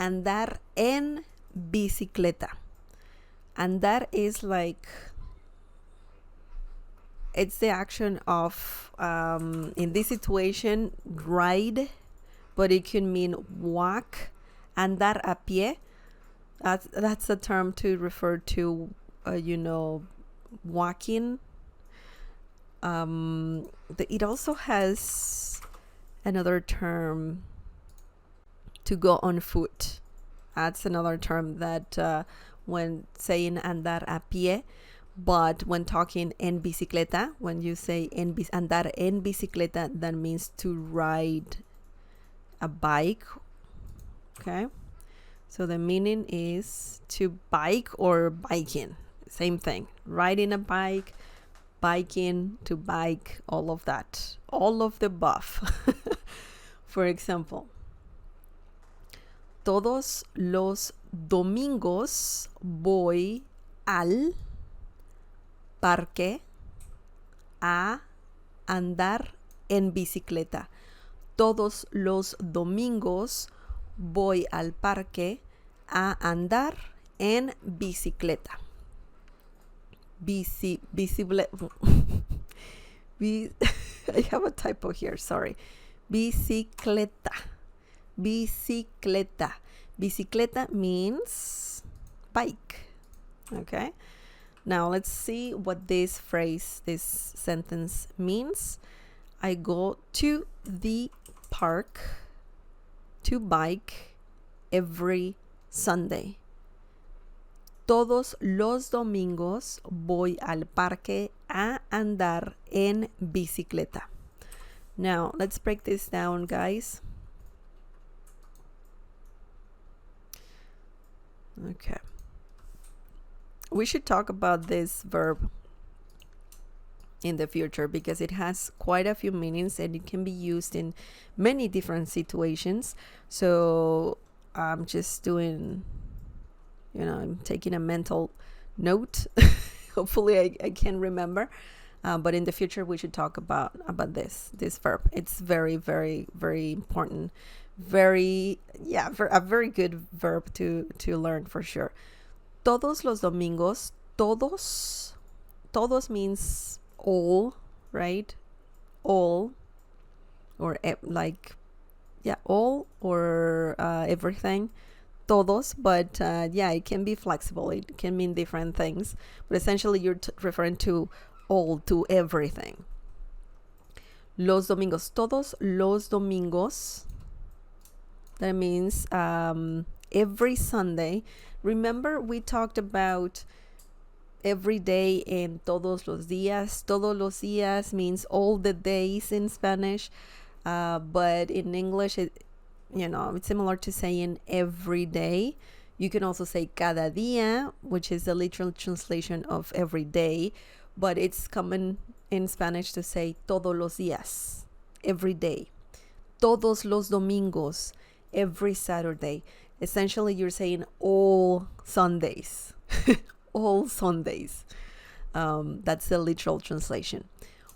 andar en bicicleta. Andar is like, it's the action of, in this situation, ride, but it can mean walk. Andar a pie, that's a term to refer to, walking. It also has another term, to go on foot. That's another term that when saying andar a pie, but when talking en bicicleta, when you say andar en bicicleta, that means to ride a bike. Okay, so the meaning is to bike or biking, same thing. Riding a bike, biking, to bike, all of that, all of the above. For example, todos los domingos voy al parque a andar en bicicleta. Todos los domingos voy al parque a andar en bicicleta. I have a typo here, sorry. Bicicleta. Bicicleta. Bicicleta means bike. Okay. Now let's see what this phrase, this sentence means. I go to the park to bike every Sunday. Todos los domingos voy al parque a andar en bicicleta. Now, let's break this down, guys. Okay. We should talk about this verb in the future because it has quite a few meanings and it can be used in many different situations. So I'm just doing, I'm taking a mental note. Hopefully I can remember. But in the future we should talk about this verb. It's very, very, very important. A very good verb to learn for sure. Todos los domingos. Todos means all, right? All, or all, or everything. Todos, but it can be flexible. It can mean different things, but essentially you're referring to all, to everything. Los domingos. Todos los domingos. That means every Sunday. Remember we talked about every day and todos los días. Todos los días means all the days in Spanish, but in English it's similar to saying every day. You can also say cada día, which is the literal translation of every day, but it's common in Spanish to say todos los días, every day. Todos los domingos, every Saturday. Essentially you're saying all Sundays. All Sundays. That's the literal translation.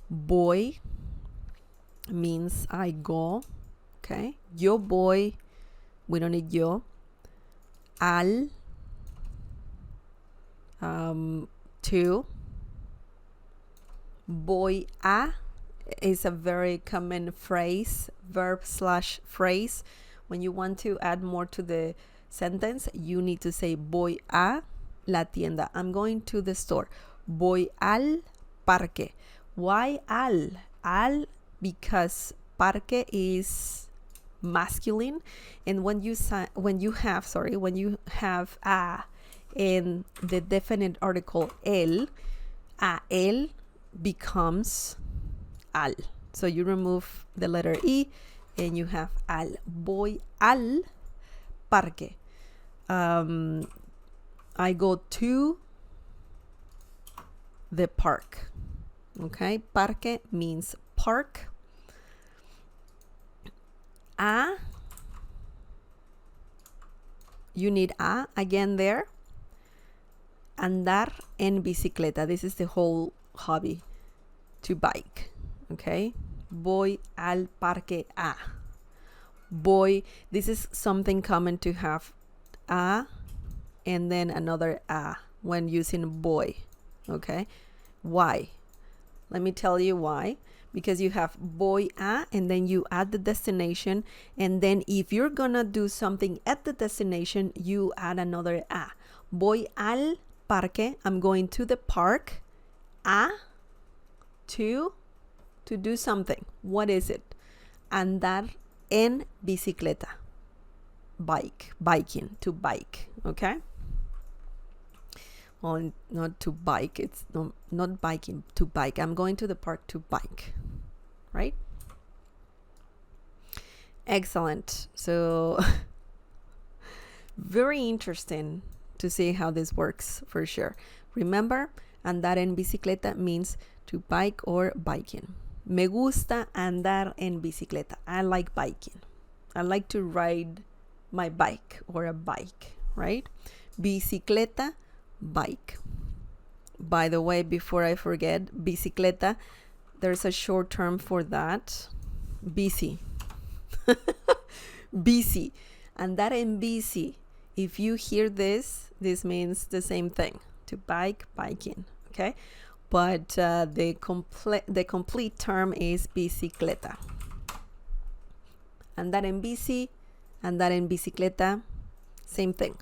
Voy means I go. Okay. Yo voy. We don't need yo. Al. To. Voy a is a very common phrase, verb/phrase. When you want to add more to the sentence, you need to say voy a la tienda. I'm going to the store. Voy al parque. Why al? Al because parque is masculine, and when you have a in the definite article el, a el becomes al. So you remove the letter e and you have al. Voy al parque. I go to the park. Okay, parque means park. A, you need a again there. Andar en bicicleta. This is the whole hobby, to bike. Okay, voy al parque a. Boy, this is something common to have a and then another a when using boy. Okay, why? Let me tell you why. Because you have voy a and then you add the destination, and then if you're gonna do something at the destination, you add another a. Voy al parque, I'm going to the park. A, to do something. What is it? Andar en bicicleta. Biking, to bike, okay? Well, not to bike, it's not biking, to bike. I'm going to the park to bike, right? Excellent. So very interesting to see how this works for sure. Remember, andar en bicicleta means to bike or biking. Me gusta andar en bicicleta. I like biking. I like to ride my bike or a bike, right? Bicicleta, bike. By the way, before I forget, bicicleta, there's a short term for that. Bici. Bici. Andar en bici. If you hear this means the same thing. To bike, biking. Okay? But the complete term is bicicleta. Andar en bici, andar en bicicleta, same thing.